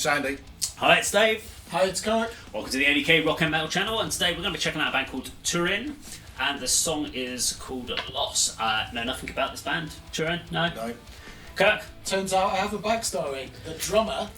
Sandy. Hi, it's Dave. Hi, it's Kirk. Welcome to the A.D.K Rock and Metal channel, and today we're going to be checking out a band called Turin, and the song is called Loss. Know nothing about this band, Turin? No? No. Kirk? Turns out I have a backstory. The drummer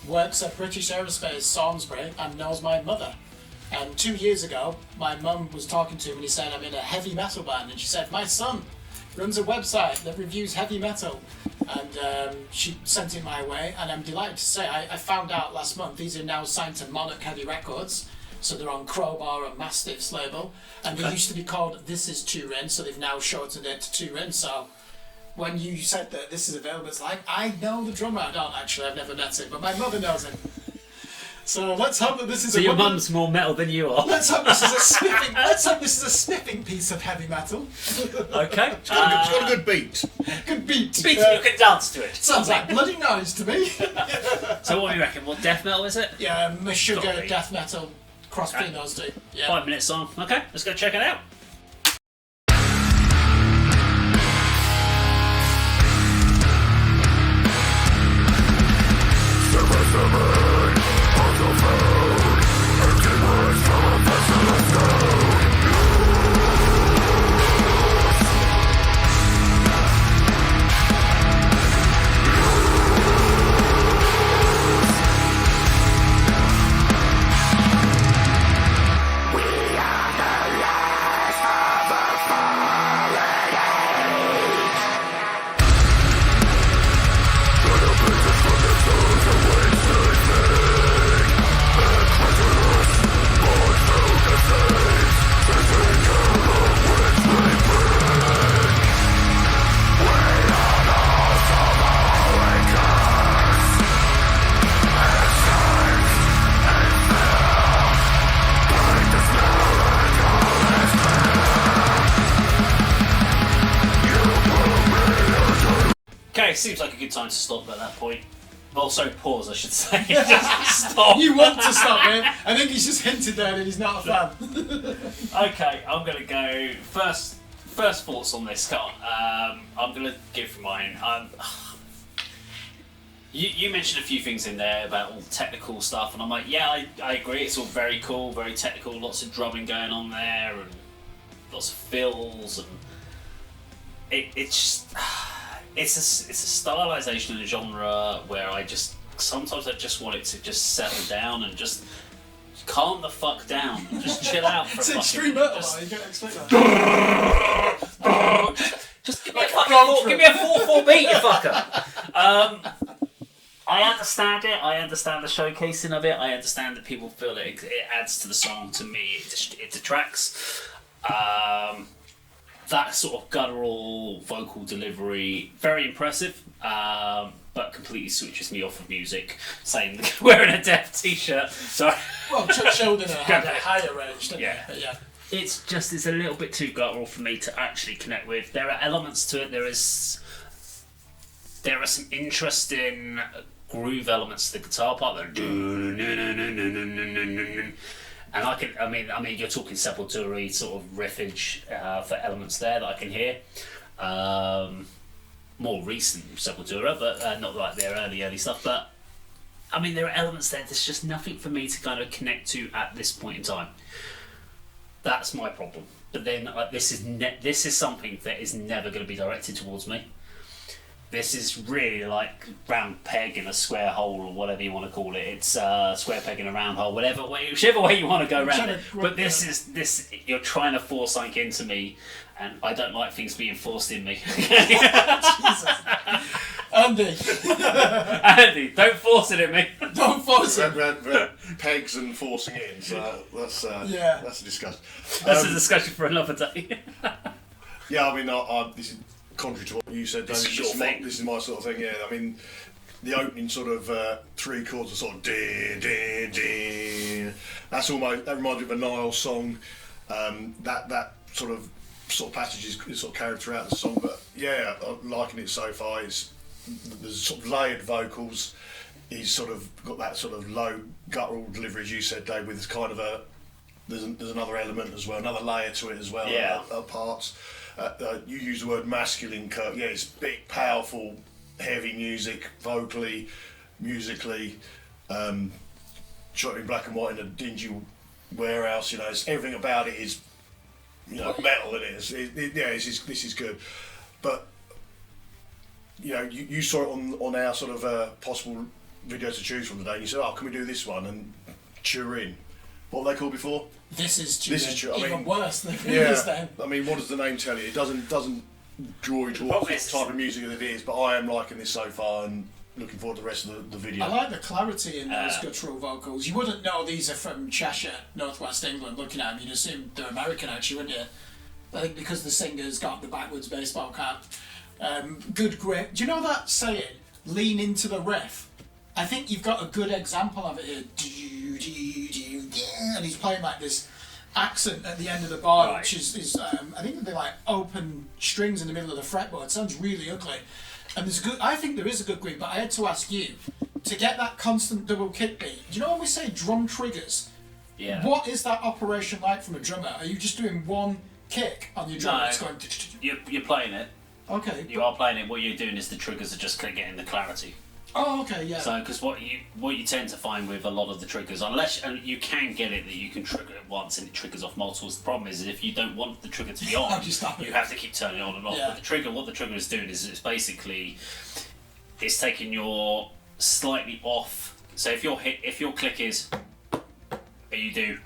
works at British Aerospace Salisbury and knows my mother. And 2 years ago, my mum was talking to him and he said, I'm in a heavy metal band. And she said, my son runs a website that reviews heavy metal. And she sent it my way, and I'm delighted to say I found out last month these are now signed to Monarch Heavy Records, so they're on Crowbar and Mastiff's label, and they used to be called This Is Turin, so they've now shortened it to Turin. So when you said that this is available, it's like, I know the drummer. I don't actually, I've never met him, but my mother knows him. So let's hope that this is So your mum's more metal than you are. Let's hope this is a sniffing. Let's hope this is a sniffing piece of heavy metal. Okay. It's got a good beat. Good beat. Beats you can dance to it. Sounds like bloody noise to me. So what do you reckon? What death metal is it? Yeah, Meshuggah Gotta be. death metal cross between those two. Yeah. 5 minute song. Okay, let's go check it out. Okay, seems like a good time to stop at that point. Also, pause, I should say. Just stop. You want to stop it? I think he's just hinted there that he's not a fan. Okay, I'm going to go first thoughts on this. I'm going to give mine. You mentioned a few things in there about all the technical stuff, and I'm like, yeah, I agree. It's all very cool, very technical. Lots of drumming going on there, and lots of fills, and it's a stylization in a genre where sometimes I just want it to just settle down and just calm the fuck down and just chill out for It's a fucking extreme metal, just- you can't expect that. Just give me a fucking give me a 4/4 beat, you fucker. I understand it. I understand the showcasing of it. I understand that people feel it adds to the song. To me, it detracts. That sort of guttural vocal delivery, very impressive, but completely switches me off of music. Saying wearing a Death t-shirt. Sorry. Well, Chuck Sheldon had a higher range, didn't Yeah. he? But yeah. It's a little bit too guttural for me to actually connect with. There are elements to it. There are some interesting groove elements to the guitar part. And I mean, you're talking Sepultura sort of riffage for elements there that I can hear. More recent Sepultura, but not like their early stuff. But I mean, there are elements there. There's just nothing for me to kind of connect to at this point in time. That's my problem. But then this is something that is never going to be directed towards me. This is really like round peg in a square hole, or whatever you want to call it. It's square peg in a round hole, whichever way you want to go around it. But this you're trying to force something into me, and I don't like things being forced in me. Jesus. Andy. Andy, don't force it in me. Don't force it. Round pegs and forcing it in, so that's a discussion. That's a discussion for another day. Yeah, I mean, this is contrary to what you said, David. This is your thing. This is my sort of thing. Yeah, I mean, the opening sort of 3 chords are sort of ding, ding, ding. That reminds me of a Nile song. That sort of passage is sort of carried throughout the song. But yeah, I'm liking it so far. There's sort of layered vocals. He's sort of got that sort of low guttural delivery, as you said, Dave. With kind of there's another element as well, another layer to it as well. Yeah. Parts. You use the word masculine, Kirk. Yeah, it's big, powerful, heavy music, vocally, musically. shot in black and white in a dingy warehouse. You know, everything about it is, you know, metal. This is good, but you know, you saw it on our sort of possible video to choose from today, and you said, "Oh, can we do this one?" And Turin, what were they called before? This is Turin. This is Turin. Even worse than Yeah, previous then. I mean, what does the name tell you? It doesn't draw you towards the type of music that it is. But I am liking this so far, and looking forward to the rest of the video. I like the clarity in those guttural vocals. You wouldn't know these are from Cheshire, northwest England. Looking at them, you'd assume they're American, actually, wouldn't you? I think because the singer's got the backwards baseball cap. Good grip. Do you know that saying? Lean into the riff. I think you've got a good example of it here. And he's playing like this accent at the end of the bar, Right. which is I think they're like open strings in the middle of the fretboard. It sounds really ugly. And there's good. I think there is a good grip, but I had to ask you to get that constant double kick beat. Do you know when we say drum triggers? Yeah. What is that operation like from a drummer? Are you just doing one kick on your drum? No. It's going. You're playing it. Okay. You are playing it. What you're doing is the triggers are just getting the clarity. Oh, okay, yeah. So, because what you tend to find with a lot of the triggers, unless and you can get it that you can trigger it once and it triggers off multiples. The problem is if you don't want the trigger to be on, How do you stop it? you have to keep turning it on and off. Yeah. But what the trigger is doing is it's taking your slightly off. So if your click is, and you do,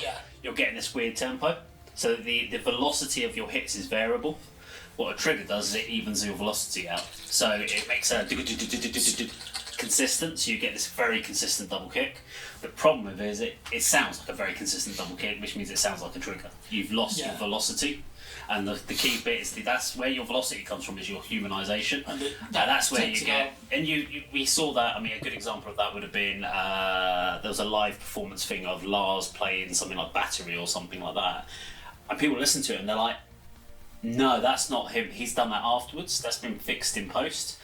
Yeah. you're getting this weird tempo. So the velocity of your hits is variable. What a trigger does is it evens your velocity out. So it makes a consistent, so you get this very consistent double kick. The problem with it is it sounds like a very consistent double kick, which means it sounds like a trigger. You've lost your velocity. And the key bit is that's where your velocity comes from, is your humanization. And that's where you get. And we saw that. I mean, a good example of that would have been there was a live performance thing of Lars playing something like Battery or something like that, and people listen to it and they're like, "No, that's not him. He's done that afterwards. That's been fixed in post."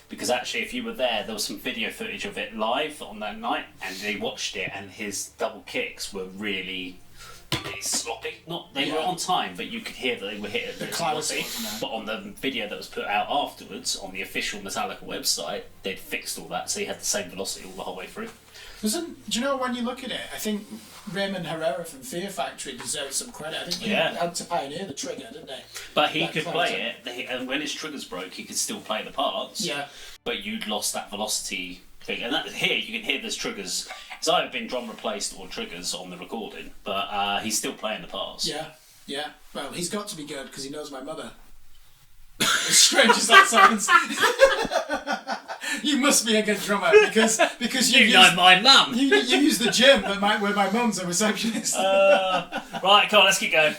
Because actually, if you were there was some video footage of it live on that night, and they watched it, and his double kicks were really sloppy. They were on time, but you could hear that they were hit at the velocity. But on the video that was put out afterwards on the official Metallica website, they'd fixed all that, so he had the same velocity all the whole way through. Do you know, when you look at it, I think Raymond Herrera from Fear Factory deserves some credit. I think he had to pioneer the trigger, didn't they? But he could play it, and when his triggers broke, he could still play the parts. Yeah. But you'd lost that velocity thing. And here, you can hear there's triggers. It's either been drum replaced or triggers on the recording, but he's still playing the parts. Yeah. Well, he's got to be good because he knows my mother. As strange as that sounds. You must be a good drummer because you know my mum. You use the gym where my mum's a receptionist. Right, come on, let's keep going.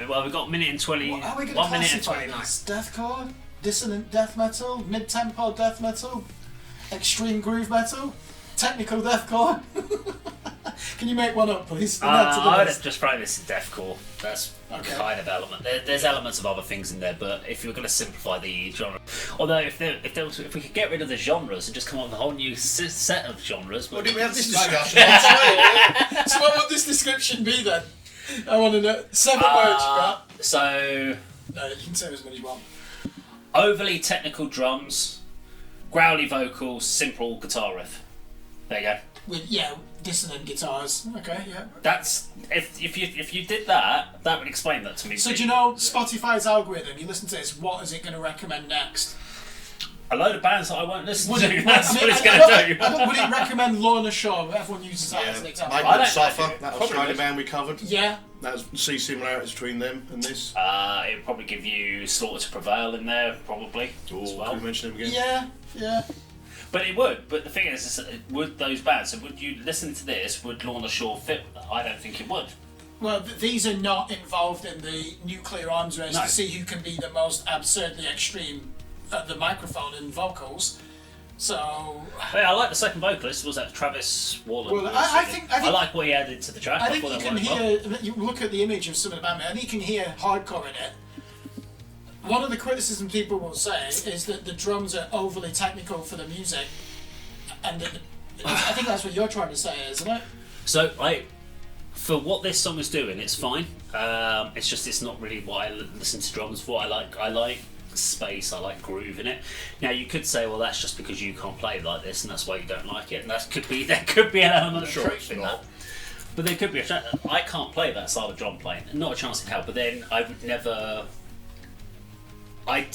Well, we've got a minute and 20. What are we going to 1 minute and classify 29. this? Deathcore? Dissonant death metal? Mid-tempo death metal? Extreme groove metal? Technical deathcore? Can you make one up, please? I would just throw this in deathcore. That's Okay. kind of element. There's elements of other things in there, but if you're going to simplify the genre, although if we could get rid of the genres and just come up with a whole new set of genres, Well, did we have this discussion? So what would this description be then? I want to know. 7 words you got. So No, you can say as many as you want. overly technical drums, growly vocals, simple guitar riff. There you go. With dissonant guitars. Okay, yeah. That's if you did that, that would explain that to me. So do you know Spotify's algorithm? You listen to this. What is it going to recommend next? A load of bands that I won't listen Would to. it, That's I mean, what it's I- going to I- do. Would it recommend Lorna Shore? Everyone uses that as an example. Maybe I don't Suffer, know. that Probably Australian would. band we covered. Yeah. That was see similarities between them and this. It would probably give you Slaughter to Prevail in there, probably as well. Can we mention them again? Yeah. But it would. But the thing is would those bands? So would you listen to this? Would Lorna Shore fit with that? I don't think it would. Well, these are not involved in the nuclear arms race No. to see who can be the most absurdly extreme at the microphone and vocals. So Hey, I like the second vocalist. Was that Travis Wallen? Well, I think- I like what he added to the track. I think thought you that can worked well. hear. You look at the image of some of the band. I think you can hear hardcore in it. One of the criticisms people will say is that the drums are overly technical for the music, and that I think that's what you're trying to say, isn't it? So for what this song is doing, it's fine. It's just it's not really what I listen to drums for. I like space. I like groove in it. Now you could say, well, that's just because you can't play like this, and that's why you don't like it. And there could be an element of Sure, truth it's in not. that. But there could be I can't play that style of drum playing. Not a chance in hell. But then I would never. I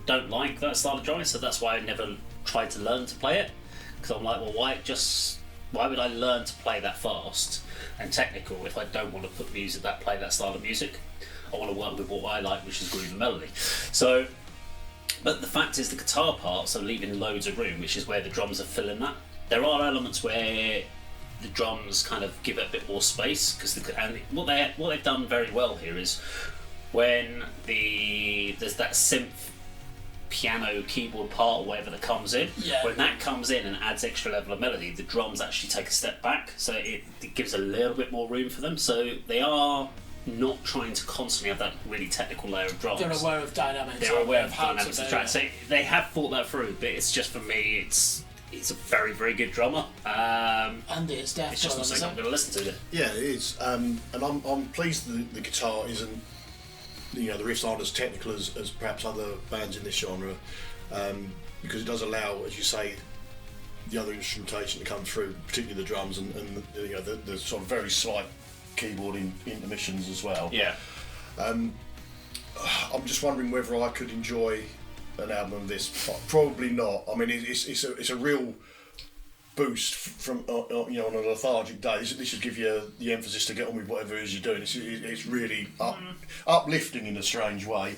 don't like that style of drumming, so that's why I never tried to learn to play it. Because I'm like, well, why would I learn to play that fast and technical if I don't want to put music play that style of music? I want to work with what I like, which is groove and melody. So, but the fact is, the guitar parts are leaving loads of room, which is where the drums are filling that. There are elements where the drums kind of give it a bit more space and what they've done very well here is when there's that synth piano keyboard part or whatever that comes in, when that comes in and adds extra level of melody, the drums actually take a step back, so it gives a little bit more room for them. So they are not trying to constantly have that really technical layer of drums. They're aware of dynamics. They're aware of the how to dynamics of the do track. it. So they have thought that through, but it's just for me, it's a very, very good drummer. Andy, it's death. It's just not something I'm going to listen to. Yeah, it is, and I'm pleased that the guitar isn't. The riffs aren't as technical as perhaps other bands in this genre, because it does allow, as you say, the other instrumentation to come through, particularly the drums and the sort of very slight keyboard intermissions as well. Yeah. I'm just wondering whether I could enjoy an album of this. Probably not. I mean, it's a real boost from on a lethargic day. This should give you the emphasis to get on with whatever it is you're doing. It's really uplifting in a strange way.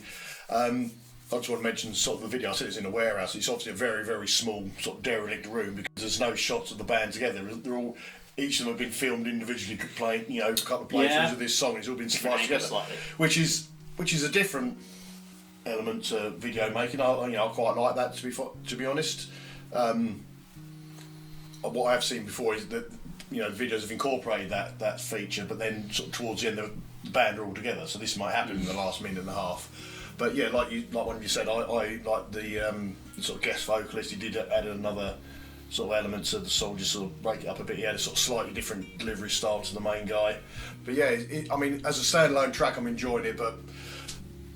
I just want to mention sort of the video. I said it's in a warehouse. It's obviously a very, very small sort of derelict room because there's no shots of the band together. They're all, each of them have been filmed individually, playing a couple of playthroughs of this song. It's all been spliced together, which is a different element to video making. I quite like that to be honest. What I've seen before is that videos have incorporated that feature, but then sort of towards the end the band are all together. So this might happen in the last minute and a half. But yeah, like one of you said, I like the sort of guest vocalist. He did add another sort of element to the song, just sort of break it up a bit. He had a sort of slightly different delivery style to the main guy. But yeah, I mean, as a standalone track, I'm enjoying it. But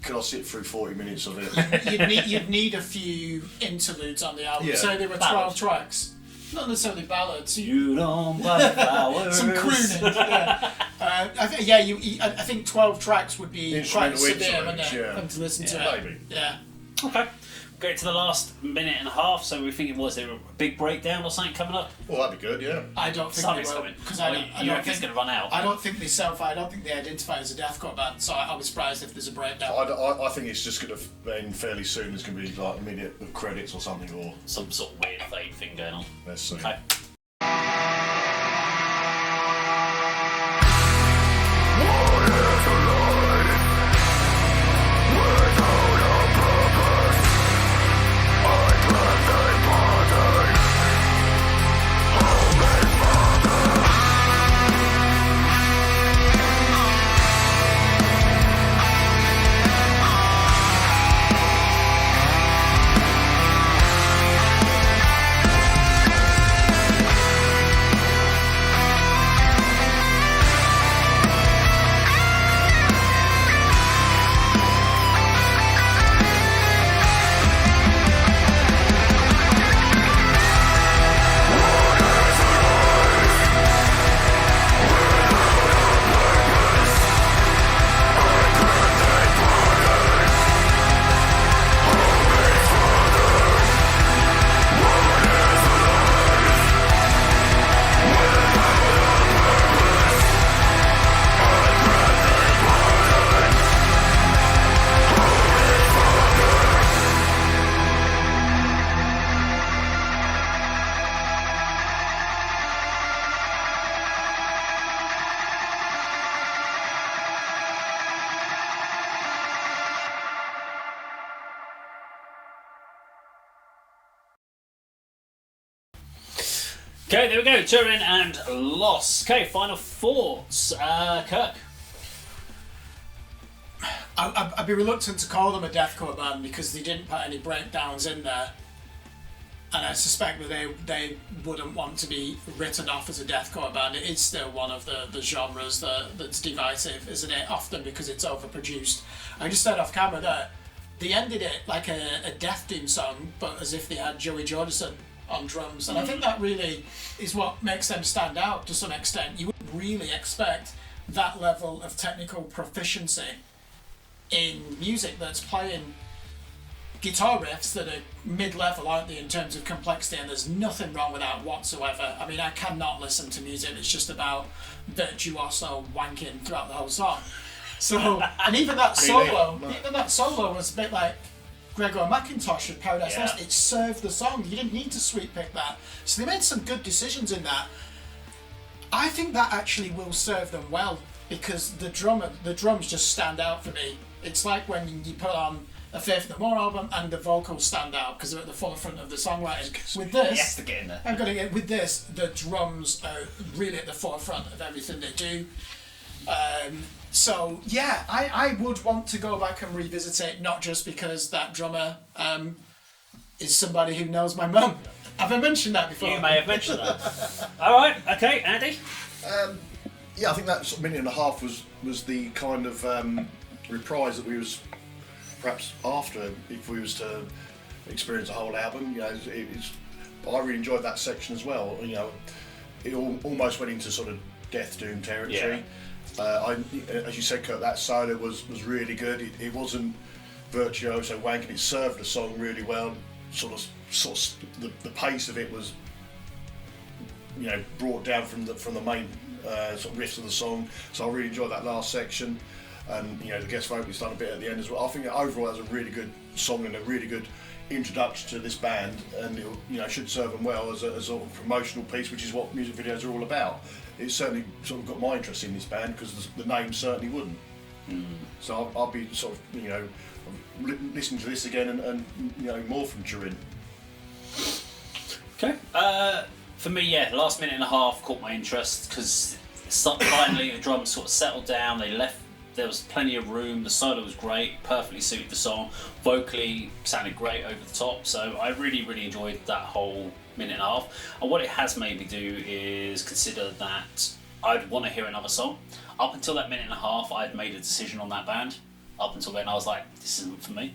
could I sit through 40 minutes of it? You'd need a few interludes on the album. Yeah. So there were 12 tracks. Not necessarily ballads. You don't buy flowers. Some crooning. Yeah. I think 12 tracks would be quite Instrumental severe, wouldn't interludes, it? yeah. Them to listen to Yeah, it. maybe. Yeah. Okay. Go to the last minute and a half. So we're thinking, was there a big breakdown or something coming up? Well, that'd be good, yeah. I don't think Something's they will, coming. because Or I you don't reckon think it's going to run out? I don't think they identify as a deathcore band. So I was surprised if there's a breakdown. I think it's just going to end fairly soon. There's going to be like immediate credits or something, or Some sort of weird fade thing going on. let's see. Okay. Okay, there we go. Turin and Loss. Okay, final thoughts. Kirk. I'd be reluctant to call them a deathcore band because they didn't put any breakdowns in there, and I suspect that they wouldn't want to be written off as a deathcore band. It is still one of the genres that's divisive, isn't it? Often because it's overproduced. I just said off camera that they ended it like a Death Doom song, but as if they had Joey Jordison on drums, and I think that really is what makes them stand out to some extent. You wouldn't really expect that level of technical proficiency in music that's playing guitar riffs that are mid-level, aren't they, in terms of complexity, and there's nothing wrong with that whatsoever. I mean, I cannot listen to music that's just about virtuoso wanking throughout the whole song. So, and even that solo was a bit like Gregor McIntosh with Paradise Lost. It served the song. You didn't need to sweep pick that. So they made some good decisions in that. I think that actually will serve them well because the drums just stand out for me. It's like when you put on a Faith No More album and the vocals stand out because they're at the forefront of the songwriting. With this, yes, to get in there. I'm gonna get with this. The drums are really at the forefront of everything they do. So yeah, I would want to go back and revisit it, not just because that drummer is somebody who knows my mum. Have I mentioned that before? You may have mentioned that. All right, okay, Andy. Yeah, I think that sort of minute and a half was the kind of reprise that we was perhaps after if we was to experience a whole album. You know, I really enjoyed that section as well. You know, it almost went into sort of Death Doom territory. Yeah. As you said, Kirk, that solo was really good. It wasn't virtuoso wanking. It served the song really well. Sort of the pace of it was, you know, brought down from the main sort of riffs of the song. So I really enjoyed that last section, and you know the guest vocalist done a bit at the end as well. I think overall that was a really good song and a really good introduction to this band, and it should serve them well as a sort of promotional piece, which is what music videos are all about. It certainly sort of got my interest in this band because the name certainly wouldn't. So I'll be sort of listening to this again and more from Turin. Okay. For me, the last minute and a half caught my interest because finally the drums sort of settled down. They left. There was plenty of room. The solo was great, perfectly suited the song. Vocally sounded great over the top. So I really, really enjoyed that whole minute and a half. And what it has made me do is consider that I'd want to hear another song. Up until that minute and a half, I'd made a decision on that band. Up until then, I was like, this isn't for me.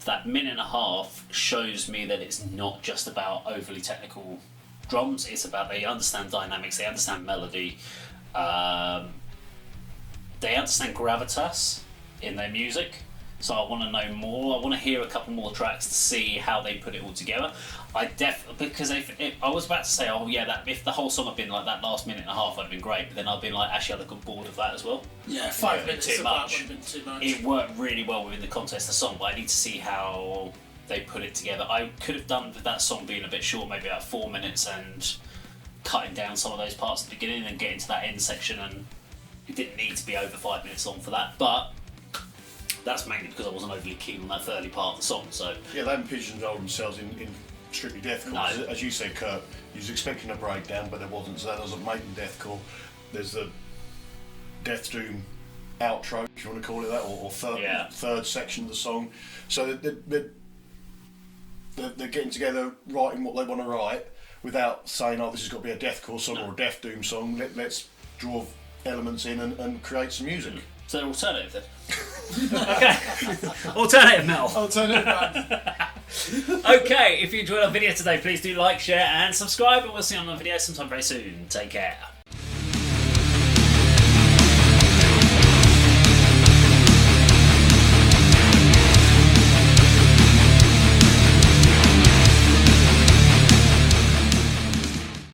That minute and a half shows me that it's not just about overly technical drums. It's about they understand dynamics, they understand melody, they understand gravitas in their music. So I want to know more. I want to hear a couple more tracks to see how they put it all together. Because if I was about to say, if the whole song had been like that last minute and a half, I'd have been great. But then I'd been like, actually, I'd have got bored of that as well. Yeah, 5 minutes too of much. that would have been too much. It worked really well within the context of the song, but I need to see how they put it together. I could have done with that song being a bit short, maybe about 4 minutes, and cutting down some of those parts at the beginning and getting to that end section, and it didn't need to be over 5 minutes long for that. But that's mainly because I wasn't overly keen on that early part of the song. So yeah, they haven't pigeonholed themselves in strictly deathcore. No. As you said, Kirk, you was expecting a breakdown, but there wasn't, so that doesn't make them deathcore. There's the Death Doom outro, if you want to call it that, or third section of the song. So they're getting together, writing what they want to write, without saying, "Oh, this has got to be a deathcore song or a Death Doom song." Let's draw elements in and create some music. So they're alternative then. Okay. Alternative metal. Alternative band. Okay, if you enjoyed our video today, please do like, share and subscribe, and we'll see you on the video sometime very soon. Take care.